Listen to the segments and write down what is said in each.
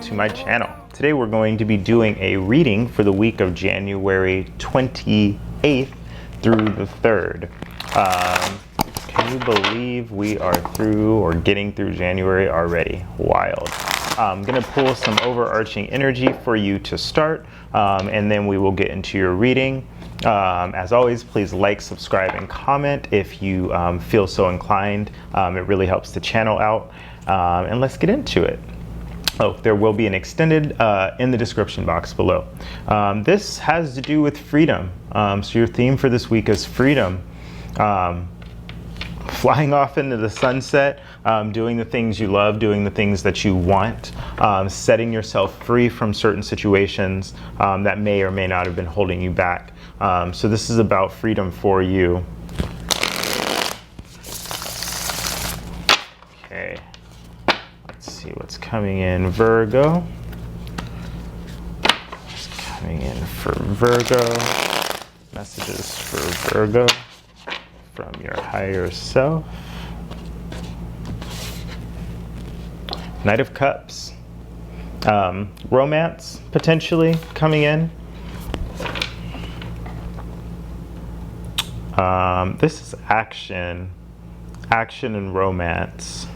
to my channel. Today we're going to be doing a reading for the week of January 28th through the 3rd. Can you believe we are through or getting through January already? Wild. I'm going to pull some overarching energy for you to start, and then we will get into your reading. As always, please like, subscribe, and comment if you feel so inclined. It really helps the channel out. And let's get into it. Oh, there will be an extended in the description box below. This has to do with freedom. So your theme for this week is freedom. Flying off into the sunset, doing the things you love, doing the things that you want, setting yourself free from certain situations that may or may not have been holding you back. So this is about freedom for you. Okay, let's see what's coming in, Virgo. What's coming in for Virgo? Messages for Virgo from your higher self. Knight of Cups. Romance potentially coming in. This is action and romance.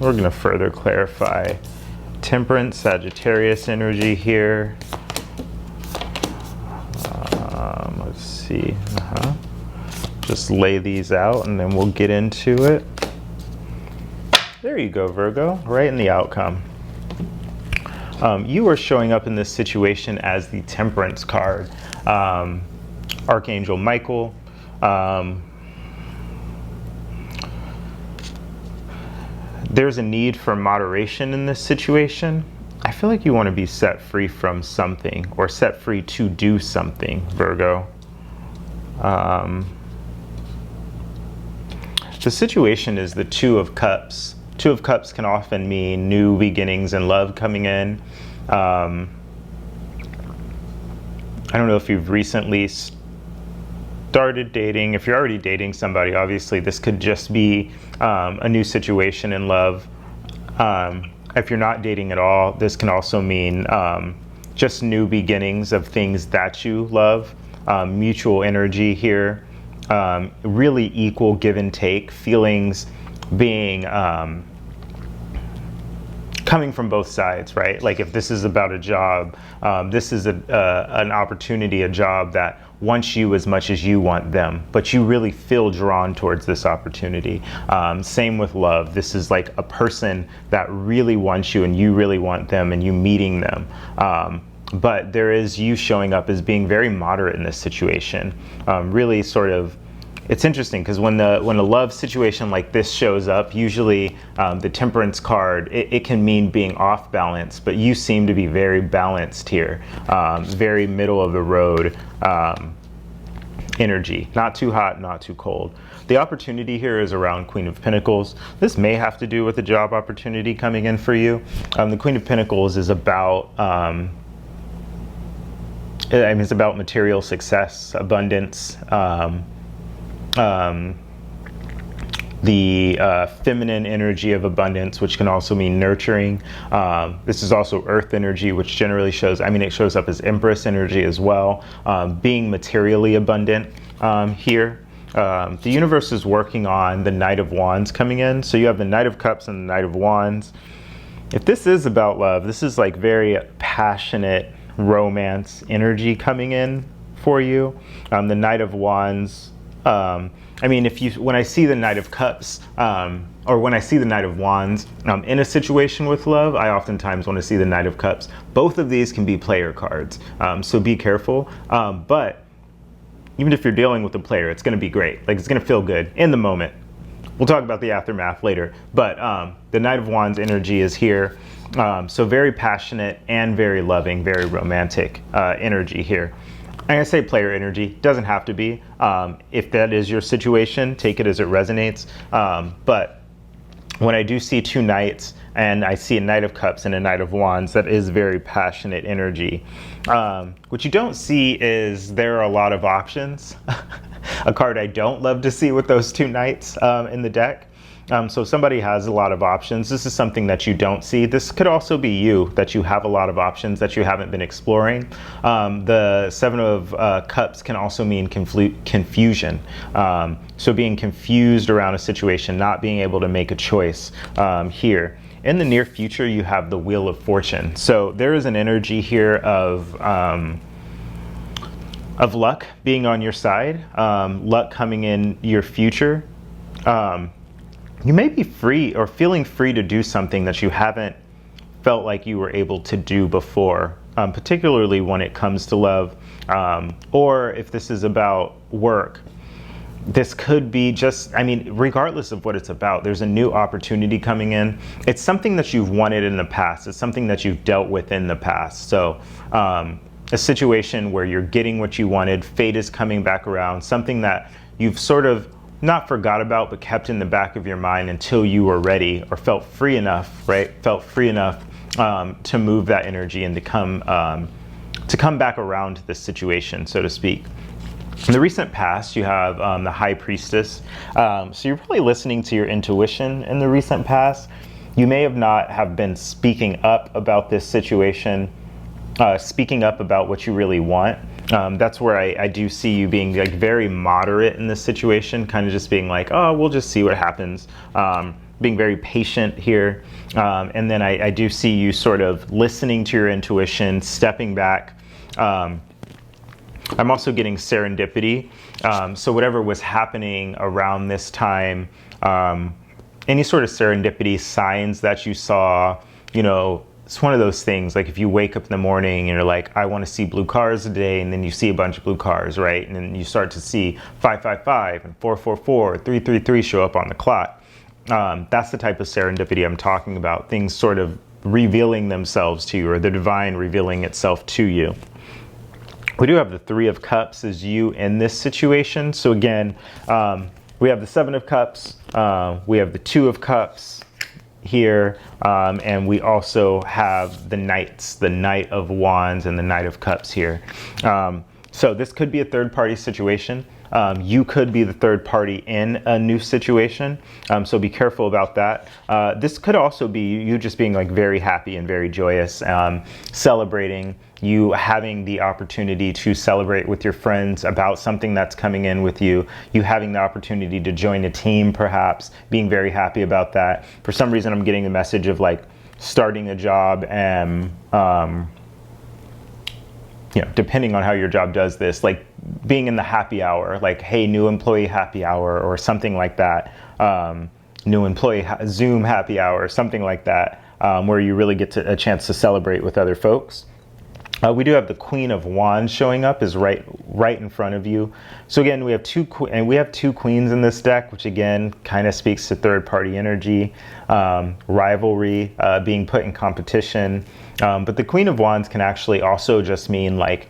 We're going to further clarify. Temperance, Sagittarius energy here. Let's see. Just lay these out and then we'll get into it. There you go, Virgo, right in the outcome. You are showing up in this situation as the Temperance card. Archangel Michael. There's a need for moderation in this situation. I feel like you want to be set free from something or set free to do something, Virgo. The situation is the Two of Cups. Two of Cups can often mean new beginnings and love coming in. I don't know if you've recently started dating. If you're already dating somebody, obviously this could just be a new situation in love. If you're not dating at all, this can also mean just new beginnings of things that you love. Mutual energy here. Really equal give and take, feelings being coming from both sides, right? Like if this is about a job, this is an opportunity, a job that wants you as much as you want them, but you really feel drawn towards this opportunity. Same with love. This is like a person that really wants you and you really want them and you meeting them. But there is you showing up as being very moderate in this situation. Really sort of, it's interesting because when a love situation like this shows up, usually the Temperance card, it can mean being off balance, but you seem to be very balanced here. Very middle of the road energy. Not too hot, not too cold. The opportunity here is around Queen of Pentacles. This may have to do with a job opportunity coming in for you. The Queen of Pentacles is about it's about material success, abundance, the feminine energy of abundance, which can also mean nurturing. This is also earth energy, which generally shows, it shows up as Empress energy as well, being materially abundant here. The universe is working on the Knight of Wands coming in. So you have the Knight of Cups and the Knight of Wands. If this is about love, this is like very passionate romance energy coming in for you. The Knight of Wands, when I see the Knight of Cups, or when I see the Knight of Wands in a situation with love, I oftentimes want to see the Knight of Cups. Both of these can be player cards, so be careful. But even if you're dealing with a player, it's going to be great. Like, it's going to feel good in the moment. We'll talk about the aftermath later. But the Knight of Wands energy is here. So very passionate and very loving, very romantic energy here. I'm going to say player energy. Doesn't have to be. If that is your situation, take it as it resonates. But when I do see two knights and I see a Knight of Cups and a Knight of Wands, that is very passionate energy. What you don't see is there are a lot of options. A card I don't love to see with those two knights in the deck. So if somebody has a lot of options, this is something that you don't see. This could also be you, that you have a lot of options that you haven't been exploring. The Seven of Cups can also mean confusion. So being confused around a situation, not being able to make a choice here. In the near future, you have the Wheel of Fortune. So there is an energy here of luck being on your side, luck coming in your future. You may be free or feeling free to do something that you haven't felt like you were able to do before, particularly when it comes to love, or if this is about work. This could be just, I mean, regardless of what it's about, there's a new opportunity coming in. It's something that you've wanted in the past. It's something that you've dealt with in the past. So a situation where you're getting what you wanted, fate is coming back around, something that you've sort of not forgot about, but kept in the back of your mind until you were ready or felt free enough, right? Felt free enough to move that energy and to come back around to this situation, so to speak. In the recent past, you have the High Priestess. So you're probably listening to your intuition in the recent past. You may not have been speaking up about this situation, speaking up about what you really want. That's where I do see you being like very moderate in this situation, kind of just being like, oh, we'll just see what happens. Being very patient here. And then I do see you sort of listening to your intuition, stepping back. I'm also getting serendipity. So whatever was happening around this time, any sort of serendipity signs that you saw, you know, it's one of those things, like if you wake up in the morning and you're like, I want to see blue cars today, and then you see a bunch of blue cars, right? And then you start to see 555 and 444, 333 show up on the clock. That's the type of serendipity I'm talking about, things sort of revealing themselves to you, or the divine revealing itself to you. We do have the Three of Cups as you in this situation. So again, we have the Seven of Cups, we have the Two of Cups here, and we also have the Knights, the Knight of Wands and the Knight of Cups here. So this could be a third-party situation. You could be the third party in a new situation, so be careful about that. This could also be you just being like very happy and very joyous, celebrating, you having the opportunity to celebrate with your friends about something that's coming in with you, you having the opportunity to join a team perhaps, being very happy about that. For some reason I'm getting the message of like starting a job and you know, depending on how your job does this, like being in the happy hour, like, hey, new employee happy hour or something like that, new employee Zoom happy hour, something like that, where you really get a chance to celebrate with other folks. We do have the Queen of Wands showing up, is right in front of you. So again, we have two queens in this deck, which again kind of speaks to third-party energy, rivalry, being put in competition. But the Queen of Wands can actually also just mean like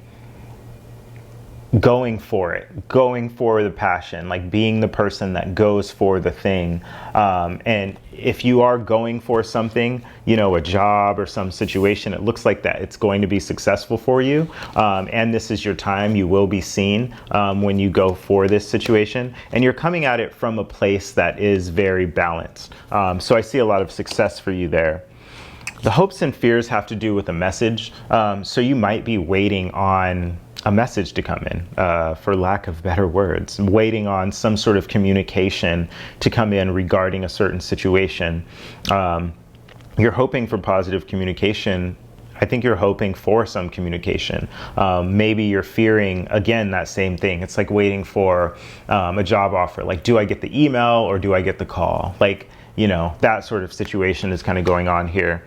going for it, going for the passion, like being the person that goes for the thing. And if you are going for something, you know, a job or some situation, it looks like that it's going to be successful for you. And this is your time. You will be seen when you go for this situation. And you're coming at it from a place that is very balanced. So I see a lot of success for you there. The hopes and fears have to do with a message. So you might be waiting on a message to come in, for lack of better words, waiting on some sort of communication to come in regarding a certain situation. You're hoping for positive communication. I think you're hoping for some communication. Maybe you're fearing, again, that same thing. It's like waiting for a job offer. Like, do I get the email or do I get the call? Like, you know, that sort of situation is kind of going on here.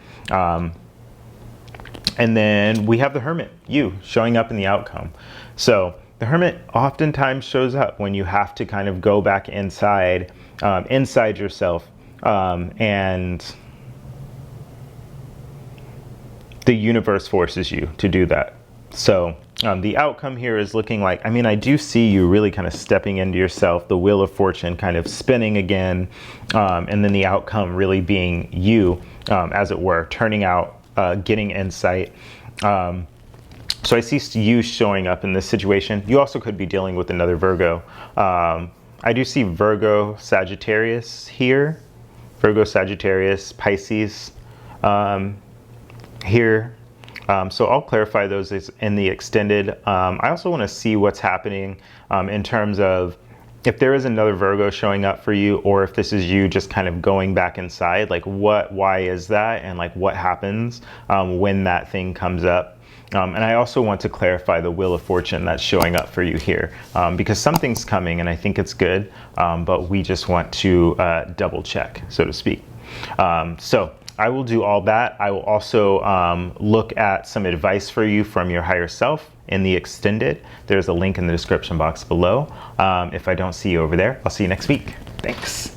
And then we have the Hermit, you, showing up in the outcome. So the Hermit oftentimes shows up when you have to kind of go back inside, inside yourself, and the universe forces you to do that. So the outcome here is looking like, I mean, I do see you really kind of stepping into yourself, the Wheel of Fortune kind of spinning again, and then the outcome really being you, as it were, turning out, getting insight. So I see you showing up in this situation. You also could be dealing with another Virgo. I do see Virgo Sagittarius here. Virgo, Sagittarius, Pisces here. So I'll clarify those in the extended. I also want to see what's happening in terms of if there is another Virgo showing up for you, or if this is you just kind of going back inside, like why is that? And like what happens when that thing comes up? And I also want to clarify the Wheel of Fortune that's showing up for you here, because something's coming and I think it's good, but we just want to double check, so to speak. So I will do all that. I will also look at some advice for you from your higher self in the extended. There's a link in the description box below. If I don't see you over there, I'll see you next week. Thanks.